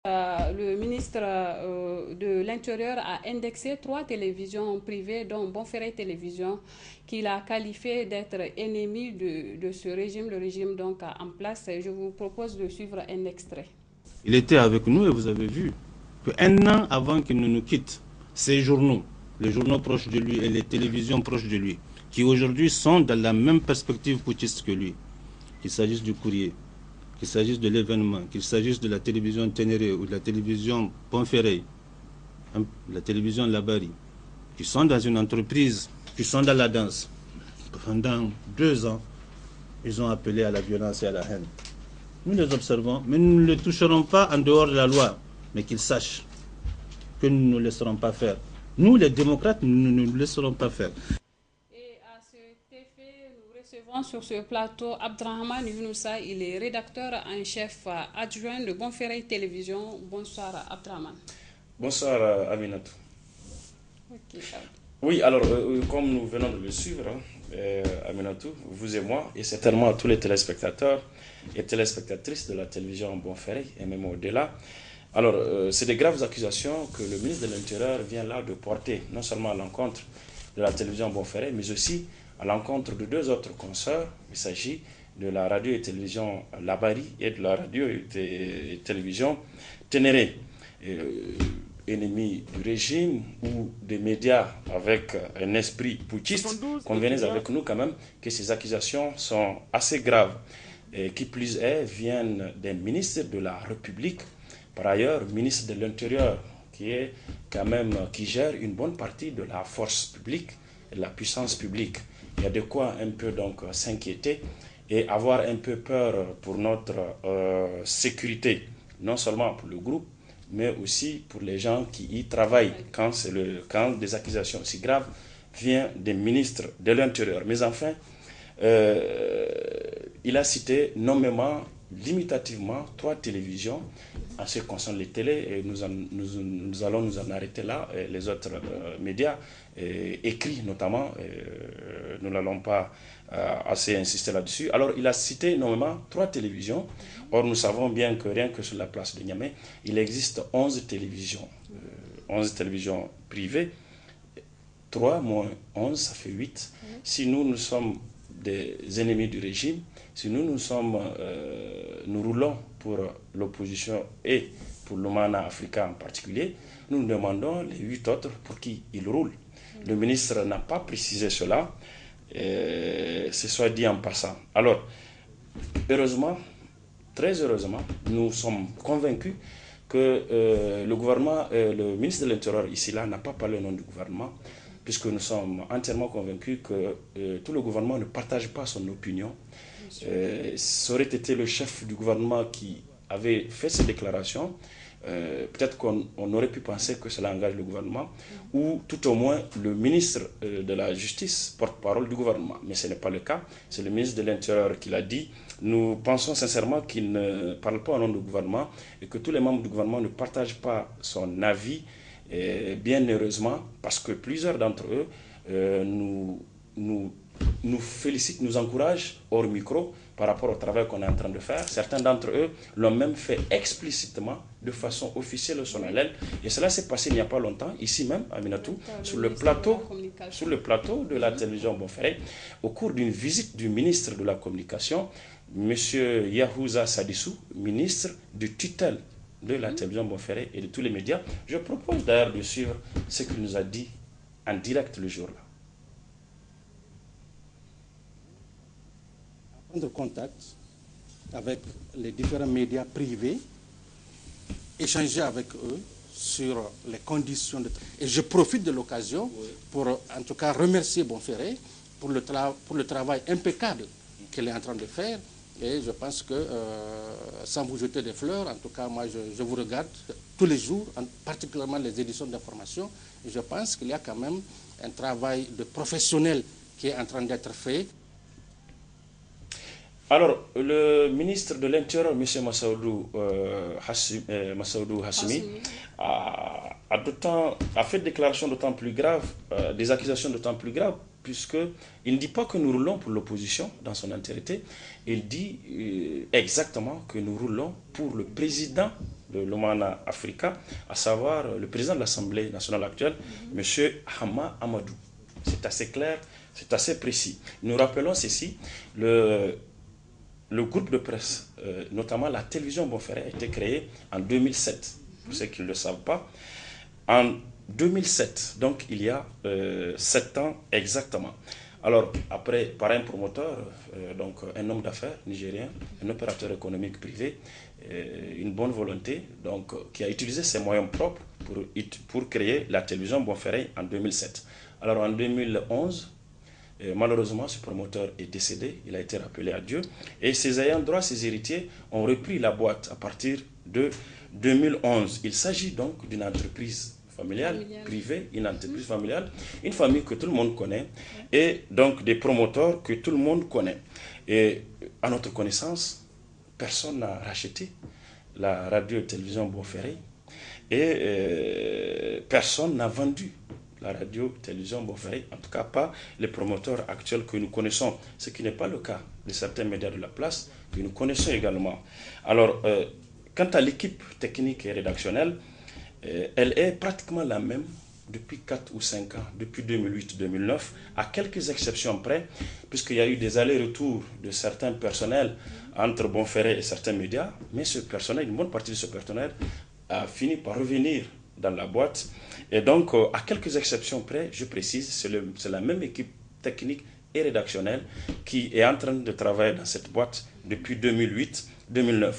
Le ministre de l'Intérieur a indexé 3 télévisions privées, dont Bonferré Télévision, qu'il a qualifié d'être ennemi de ce régime, le régime donc en place. Je vous propose de suivre un extrait. Il était avec nous et vous avez vu qu'un an avant qu'il ne nous quitte, ces journaux, les journaux proches de lui et les télévisions proches de lui, qui aujourd'hui sont dans la même perspective putschiste que lui, qu'il s'agisse du courrier, qu'il s'agisse de l'événement, qu'il s'agisse de la télévision Ténéré ou de la télévision Bonferré, la télévision Labari, qui sont dans une entreprise, qui sont dans la danse. Pendant 2 ans, ils ont appelé à la violence et à la haine. Nous les observons, mais nous ne les toucherons pas en dehors de la loi, mais qu'ils sachent que nous ne laisserons pas faire. Nous, les démocrates, nous ne nous laisserons pas faire. Et à cet effet, nous recevons sur ce plateau Abdrahman Younoussa, il est rédacteur en chef adjoint de Bonferré Télévision. Bonsoir Abdrahman. Bonsoir Aminatou. Okay. Oui, alors comme nous venons de le suivre, Aminatou, vous et moi, et certainement tous les téléspectateurs et téléspectatrices de la télévision Bonferré, et même au-delà, alors c'est des graves accusations que le ministre de l'Intérieur vient là de porter, non seulement à l'encontre de la télévision Bonferré, mais aussi à l'encontre de 2 autres consoeurs. Il s'agit de la radio et télévision Labari et de la radio et télévision Ténéré. Ennemis du régime ou des médias avec un esprit putschiste, convenez avec nous quand même que ces accusations sont assez graves. Et qui plus est, viennent des ministres de la République, par ailleurs ministre de l'Intérieur, qui gère une bonne partie de la force publique et de la puissance publique. Il y a de quoi un peu donc s'inquiéter et avoir un peu peur pour notre sécurité, non seulement pour le groupe, mais aussi pour les gens qui y travaillent, quand des accusations aussi graves viennent des ministres de l'Intérieur. Mais enfin, il a cité nommément, limitativement, 3 télévisions en ce qui concerne les télés, et nous allons nous en arrêter là. Et les autres médias, écrits notamment, nous n'allons pas assez insister là-dessus. Alors, il a cité nommément 3 télévisions. Or, nous savons bien que rien que sur la place de Niamey, il existe 11 télévisions. 11 télévisions privées. 3 moins 11, ça fait 8. Si nous sommes des ennemis du régime, si nous roulons pour l'opposition et pour l'Oumana africain en particulier, nous demandons les 8 autres pour qui ils roulent. Le ministre n'a pas précisé cela, ce soit dit en passant. Alors, heureusement, très heureusement, nous sommes convaincus que le gouvernement, le ministre de l'Intérieur ici là n'a pas parlé au nom du gouvernement, puisque nous sommes entièrement convaincus que tout le gouvernement ne partage pas son opinion. Ça aurait été le chef du gouvernement qui avait fait ces déclarations. Peut-être qu'on aurait pu penser que cela engage le gouvernement, ou tout au moins le ministre de la Justice, porte-parole du gouvernement. Mais ce n'est pas le cas, c'est le ministre de l'Intérieur qui l'a dit. Nous pensons sincèrement qu'il ne parle pas au nom du gouvernement et que tous les membres du gouvernement ne partagent pas son avis, et bien heureusement, parce que plusieurs d'entre eux nous félicitent, nous encouragent hors micro par rapport au travail qu'on est en train de faire. Certains d'entre eux l'ont même fait explicitement, de façon officielle et solennelle. Et cela s'est passé il n'y a pas longtemps, ici même, à Minatou, sur le plateau de la télévision Bonferré, au cours d'une visite du ministre de la Communication, M. Yahouza Sadissou, ministre de tutelle de la télévision Bonferré et de tous les médias. Je propose d'ailleurs de suivre ce qu'il nous a dit en direct le jour-là. Prendre contact avec les différents médias privés, échanger avec eux sur les conditions de travail. Et je profite de l'occasion pour en tout cas remercier Bonferré pour le travail impeccable qu'elle est en train de faire. Et je pense que, sans vous jeter des fleurs, en tout cas, moi, je vous regarde tous les jours, particulièrement les éditions d'information. Et je pense qu'il y a quand même un travail de professionnel qui est en train d'être fait. Alors, le ministre de l'Intérieur, M. Massaoudou Hassimi, a fait des déclarations d'autant plus graves, des accusations d'autant plus graves, puisqu'il ne dit pas que nous roulons pour l'opposition dans son entièreté, il dit exactement que nous roulons pour le président de l'Omana Africa, à savoir le président de l'Assemblée nationale actuelle, M. Hama Amadou. C'est assez clair, c'est assez précis. Nous rappelons ceci, le groupe de presse, notamment la télévision Bonferré, a été créée en 2007, pour ceux qui ne le savent pas. En 2007, donc il y a 7 ans exactement. Alors, après, par un promoteur, donc un homme d'affaires nigérien, un opérateur économique privé, une bonne volonté, donc, qui a utilisé ses moyens propres pour créer la télévision Bonferré en 2007. Alors, en 2011, malheureusement, ce promoteur est décédé, il a été rappelé à Dieu, et ses ayants droit, ses héritiers, ont repris la boîte à partir de 2011. Il s'agit donc d'une entreprise familiale, privée, une entreprise familiale, une famille que tout le monde connaît, et donc des promoteurs que tout le monde connaît. Et à notre connaissance, personne n'a racheté la radio-télévision Bonferré, et personne n'a vendu la radio-télévision Bonferré, en tout cas pas les promoteurs actuels que nous connaissons, ce qui n'est pas le cas de certains médias de la place, que nous connaissons également. Alors, quant à l'équipe technique et rédactionnelle, elle est pratiquement la même depuis 4 ou 5 ans, depuis 2008-2009, à quelques exceptions près, puisqu'il y a eu des allers-retours de certains personnels entre Bonferré et certains médias, mais ce personnel, une bonne partie de ce personnel a fini par revenir dans la boîte. Et donc, à quelques exceptions près, je précise, c'est la même équipe technique et rédactionnelle qui est en train de travailler dans cette boîte depuis 2008-2009.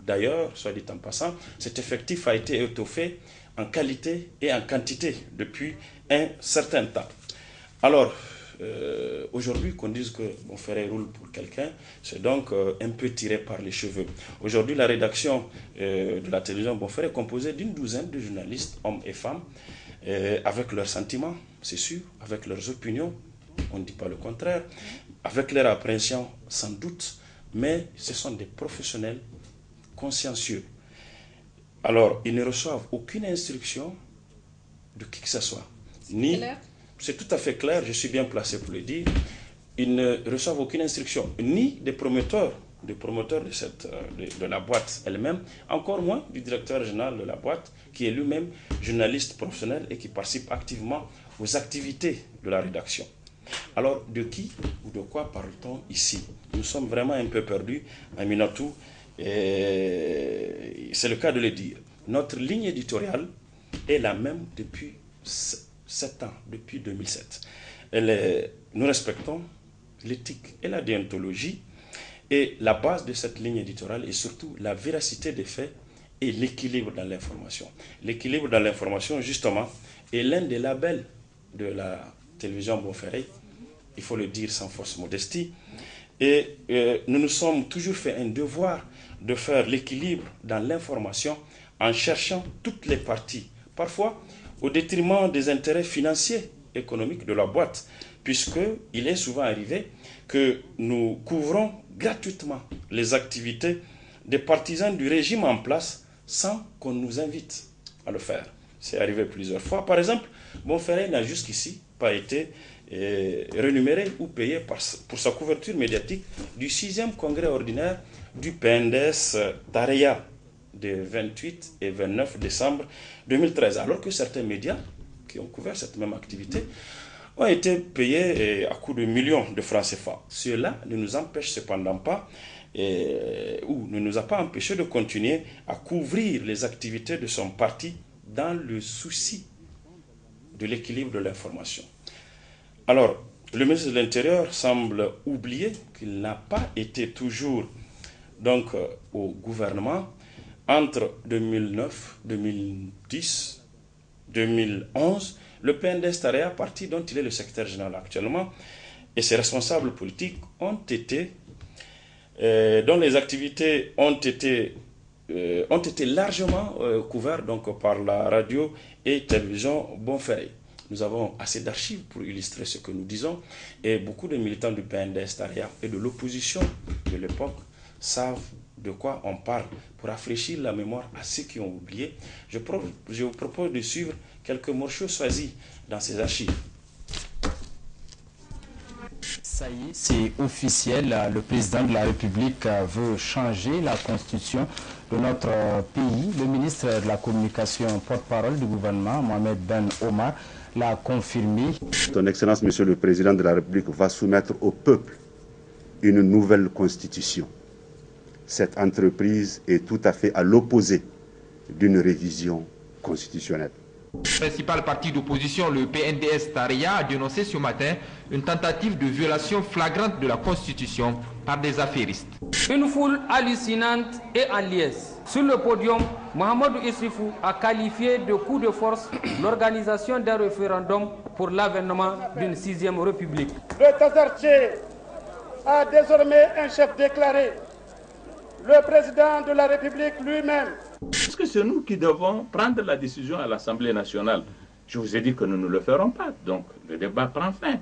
D'ailleurs, soit dit en passant, cet effectif a été étoffé en qualité et en quantité depuis un certain temps. Alors, aujourd'hui, qu'on dise que Bonferré roule pour quelqu'un, c'est donc un peu tiré par les cheveux. Aujourd'hui, la rédaction de la télévision Bonferré est composée d'une douzaine de journalistes, hommes et femmes, avec leurs sentiments, c'est sûr, avec leurs opinions, on ne dit pas le contraire, avec leurs appréhensions, sans doute, mais ce sont des professionnels consciencieux. Alors, ils ne reçoivent aucune instruction de qui que ce soit. C'est tout à fait clair, je suis bien placé pour le dire. Ils ne reçoivent aucune instruction, ni des promoteurs de la boîte elle-même, encore moins du directeur général de la boîte, qui est lui-même journaliste professionnel et qui participe activement aux activités de la rédaction. Alors, de qui ou de quoi parle-t-on ici? Nous sommes vraiment un peu perdus, Aminatou. C'est le cas de le dire. Notre ligne éditoriale est la même depuis 7 ans, depuis 2007. Nous respectons l'éthique et la déontologie, et la base de cette ligne éditoriale est surtout la véracité des faits et l'équilibre dans l'information. L'équilibre dans l'information, justement, est l'un des labels de la télévision Bonferré, il faut le dire sans fausse modestie, et nous nous sommes toujours fait un devoir de faire l'équilibre dans l'information en cherchant toutes les parties, parfois au détriment des intérêts financiers, économiques de la boîte, puisqu'il est souvent arrivé que nous couvrons gratuitement les activités des partisans du régime en place sans qu'on nous invite à le faire. C'est arrivé plusieurs fois. Par exemple, Bonferré n'a jusqu'ici pas été rémunéré ou payé pour sa couverture médiatique du 6e congrès ordinaire du PNDS Tareya de 28 et 29 décembre 2013, alors que certains médias qui ont couvert cette même activité ont été payés à coups de millions de francs CFA. Cela ne nous empêche cependant pas, ou ne nous a pas empêché de continuer à couvrir les activités de son parti dans le souci de l'équilibre de l'information. Alors, le ministre de l'Intérieur semble oublier qu'il n'a pas été toujours donc, au gouvernement entre 2009, 2010, 2011. Le PNDS Tareya, parti dont il est le secrétaire général actuellement, et ses responsables politiques ont été, dont les activités ont été largement couvertes donc, par la radio et télévision Bonferré. Nous avons assez d'archives pour illustrer ce que nous disons, et beaucoup de militants du PNDS Tareya et de l'opposition de l'époque savent de quoi on parle. Pour rafraîchir la mémoire à ceux qui ont oublié, je vous propose de suivre quelques morceaux choisis dans ces archives. Ça C'est officiel, le président de la République veut changer la constitution de notre pays. Le ministre de la Communication, porte-parole du gouvernement, Mohamed Ben Omar, l'a confirmé. Son Excellence, Monsieur le Président de la République, va soumettre au peuple une nouvelle constitution. Cette entreprise est tout à fait à l'opposé d'une révision constitutionnelle. Le principal parti d'opposition, le PNDS Taria, a dénoncé ce matin une tentative de violation flagrante de la Constitution par des affairistes. Une foule hallucinante et en liesse. Sur le podium, Mahamadou Issifou a qualifié de coup de force l'organisation d'un référendum pour l'avènement d'une 6e République. Le Tazarché a désormais un chef déclaré, le président de la République lui-même. Est-ce que c'est nous qui devons prendre la décision à l'Assemblée nationale? Je vous ai dit que nous ne le ferons pas, donc le débat prend fin.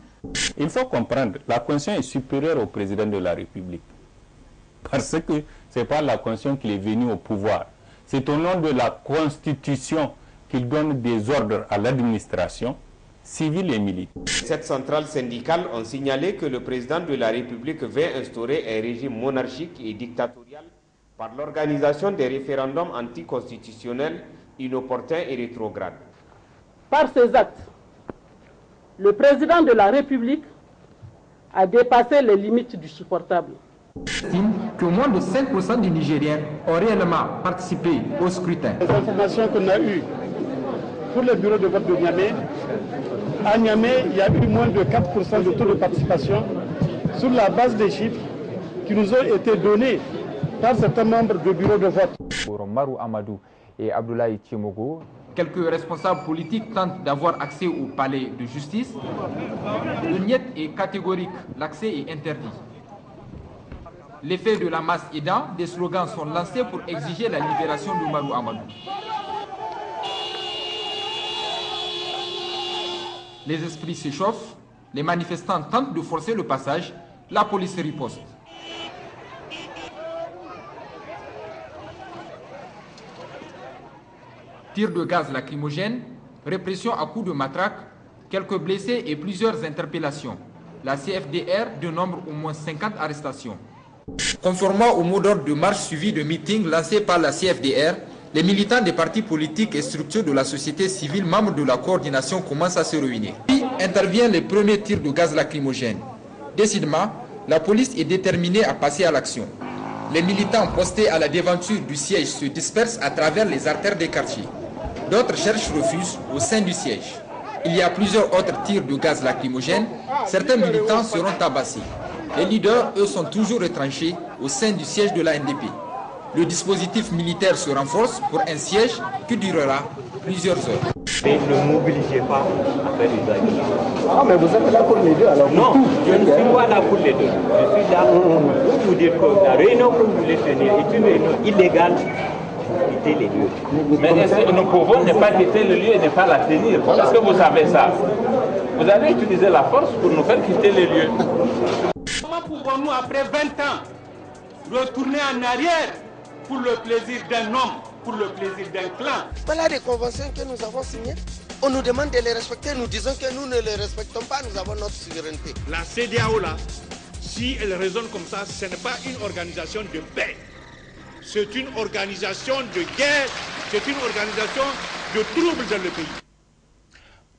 Il faut comprendre, la Constitution est supérieure au président de la République. Parce que ce n'est pas la Constitution qui est venue au pouvoir. C'est au nom de la Constitution qu'il donne des ordres à l'administration civile et militaire. Cette centrale syndicale ont signalé que le président de la République veut instaurer un régime monarchique et dictatorial par l'organisation des référendums anticonstitutionnels inopportuns et rétrogrades. Par ces actes, le président de la République a dépassé les limites du supportable. Estime que moins de 5% des Nigériens ont réellement participé au scrutin. Les informations qu'on a eues pour le bureau de vote de Niamey, à Niamey, il y a eu moins de 4% de taux de participation sur la base des chiffres qui nous ont été donnés par certains membres du bureau de vote. Pour Marou Amadou et Abdoulaye Tiemogo. Quelques responsables politiques tentent d'avoir accès au palais de justice. Le niet est catégorique, l'accès est interdit. L'effet de la masse aidant, des slogans sont lancés pour exiger la libération de Marou Amadou. Les esprits s'échauffent, les manifestants tentent de forcer le passage, la police riposte. Tir de gaz lacrymogène, répression à coups de matraque, quelques blessés et plusieurs interpellations. La CFDR dénombre au moins 50 arrestations. Conformément au mot d'ordre de marche suivi de meeting lancé par la CFDR, les militants des partis politiques et structures de la société civile membres de la coordination commencent à se réunir. Puis interviennent les premiers tirs de gaz lacrymogène. Décidément, la police est déterminée à passer à l'action. Les militants postés à la devanture du siège se dispersent à travers les artères des quartiers. D'autres cherchent refuge au sein du siège. Il y a plusieurs autres tirs de gaz lacrymogène. Certains militants seront tabassés. Les leaders, eux, sont toujours retranchés au sein du siège de la NDP. Le dispositif militaire se renforce pour un siège qui durera plusieurs heures. Mais ne m'obligez pas à faire usage de l'arme. Ah, mais vous êtes là pour les deux alors? Non, je ne suis pas là pour les deux. Je suis là pour vous dire que la réunion que vous voulez tenir est une réunion illégale. Quitter les lieux. Mais nous pouvons ne pas quitter le lieu et ne pas la tenir. Est-ce que vous savez ça? Vous avez utilisé la force pour nous faire quitter les lieux. Comment pouvons-nous, après 20 ans, retourner en arrière pour le plaisir d'un homme, pour le plaisir d'un clan? Voilà des conventions que nous avons signées. On nous demande de les respecter. Nous disons que nous ne les respectons pas. Nous avons notre souveraineté. La CEDEAO, là, si elle raisonne comme ça, ce n'est pas une organisation de paix. C'est une organisation de guerre. C'est une organisation de troubles dans le pays.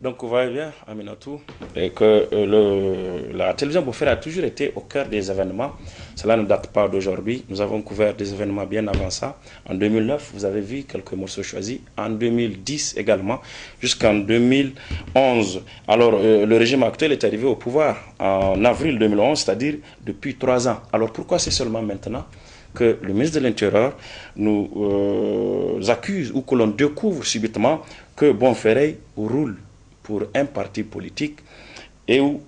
Donc, vous voyez bien, Aminatou, que la télévision Bonferré a toujours été au cœur des événements. Cela ne date pas d'aujourd'hui. Nous avons couvert des événements bien avant ça. En 2009, vous avez vu quelques morceaux choisis. En 2010 également, jusqu'en 2011. Alors, le régime actuel est arrivé au pouvoir en avril 2011, c'est-à-dire depuis 3 ans. Alors, pourquoi c'est seulement maintenant que le ministre de l'Intérieur nous accuse ou que l'on découvre subitement que Bonferré roule pour un parti politique et où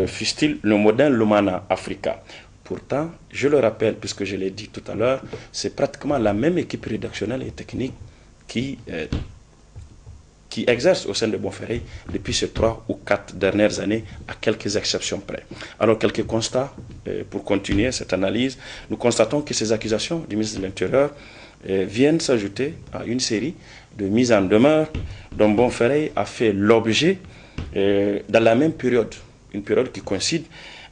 fût-il le modèle Lumana Africa. Pourtant, je le rappelle, puisque je l'ai dit tout à l'heure, c'est pratiquement la même équipe rédactionnelle et technique qui exerce au sein de Bonferré depuis ces 3 ou 4 dernières années, à quelques exceptions près. Alors, quelques constats pour continuer cette analyse. Nous constatons que ces accusations du ministre de l'Intérieur viennent s'ajouter à une série de mises en demeure dont Bonferré a fait l'objet dans la même période, une période qui coïncide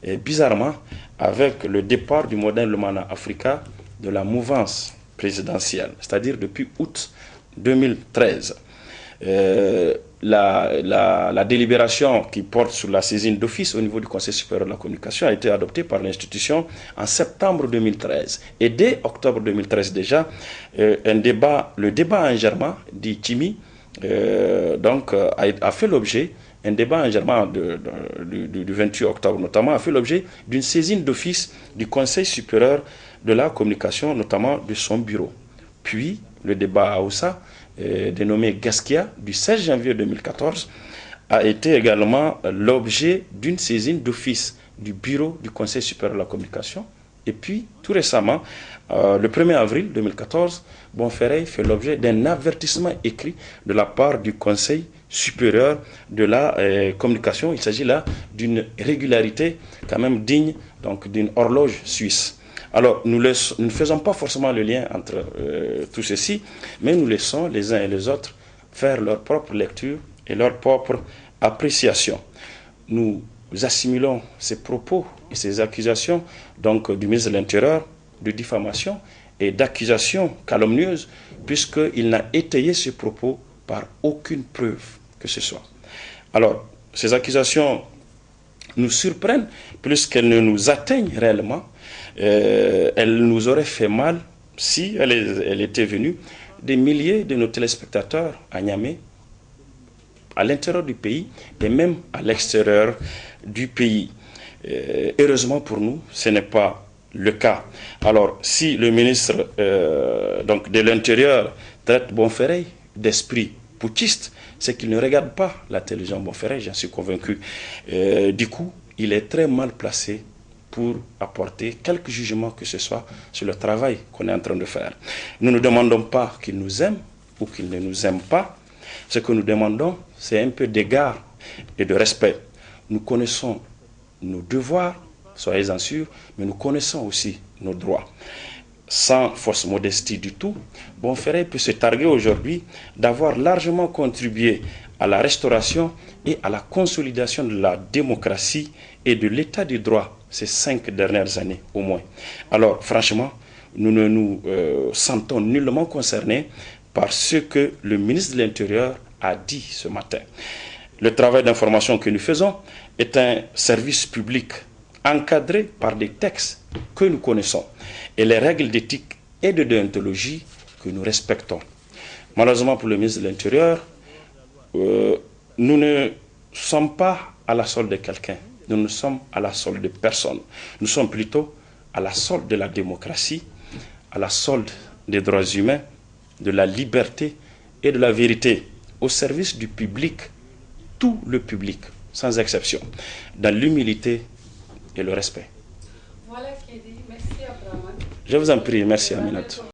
Et bizarrement, avec le départ du Modern Lumana Africa de la mouvance présidentielle, c'est-à-dire depuis août 2013, la délibération qui porte sur la saisine d'office au niveau du Conseil supérieur de la communication a été adoptée par l'institution en septembre 2013. Et dès octobre 2013 déjà, le débat en germain, dit Timi, a fait l'objet, un débat en germain du 28 octobre notamment, a fait l'objet d'une saisine d'office du Conseil supérieur de la communication, notamment de son bureau. Puis, le débat à Aoussa, dénommé Gaskia, du 16 janvier 2014, a été également l'objet d'une saisine d'office du bureau du Conseil supérieur de la communication. Et puis, tout récemment, le 1er avril 2014, Bonferrey fait l'objet d'un avertissement écrit de la part du Conseil supérieur de la communication. Il s'agit là d'une régularité quand même digne d'une horloge suisse. Alors, nous ne faisons pas forcément le lien entre tout ceci, mais nous laissons les uns et les autres faire leur propre lecture et leur propre appréciation. Nous assimilons ces propos et ces accusations du ministre de l'Intérieur de diffamation et d'accusations calomnieuses, puisqu'il n'a étayé ces propos par aucune preuve que ce soit. Alors, ces accusations nous surprennent puisqu'elles ne nous atteignent réellement. Elle nous aurait fait mal si elle était venue des milliers de nos téléspectateurs à Niamey, à l'intérieur du pays et même à l'extérieur du pays. Heureusement pour nous, ce n'est pas le cas. Alors, si le ministre de l'Intérieur traite Bonferrey d'esprit putschiste, c'est qu'il ne regarde pas la télévision Bonferrey, j'en suis convaincu. Du coup, il est très mal placé pour apporter quelque jugement que ce soit sur le travail qu'on est en train de faire. Nous ne demandons pas qu'il nous aime ou qu'il ne nous aime pas. Ce que nous demandons, c'est un peu d'égard et de respect. Nous connaissons nos devoirs, soyez-en sûrs, mais nous connaissons aussi nos droits. Sans fausse modestie du tout, Bonferrey peut se targuer aujourd'hui d'avoir largement contribué à la restauration et à la consolidation de la démocratie et de l'état du droit ces 5 dernières années au moins. Alors franchement, nous ne nous sentons nullement concernés par ce que le ministre de l'Intérieur a dit ce matin. Le travail d'information que nous faisons est un service public encadré par des textes que nous connaissons et les règles d'éthique et de déontologie que nous respectons. Malheureusement pour le ministre de l'Intérieur, nous ne sommes pas à la solde de quelqu'un. Nous ne sommes à la solde de personne. Nous sommes plutôt à la solde de la démocratie, à la solde des droits humains, de la liberté et de la vérité, au service du public, tout le public, sans exception, dans l'humilité et le respect. Voilà qui est dit. Merci Abdraman. Je vous en prie, merci Aminat.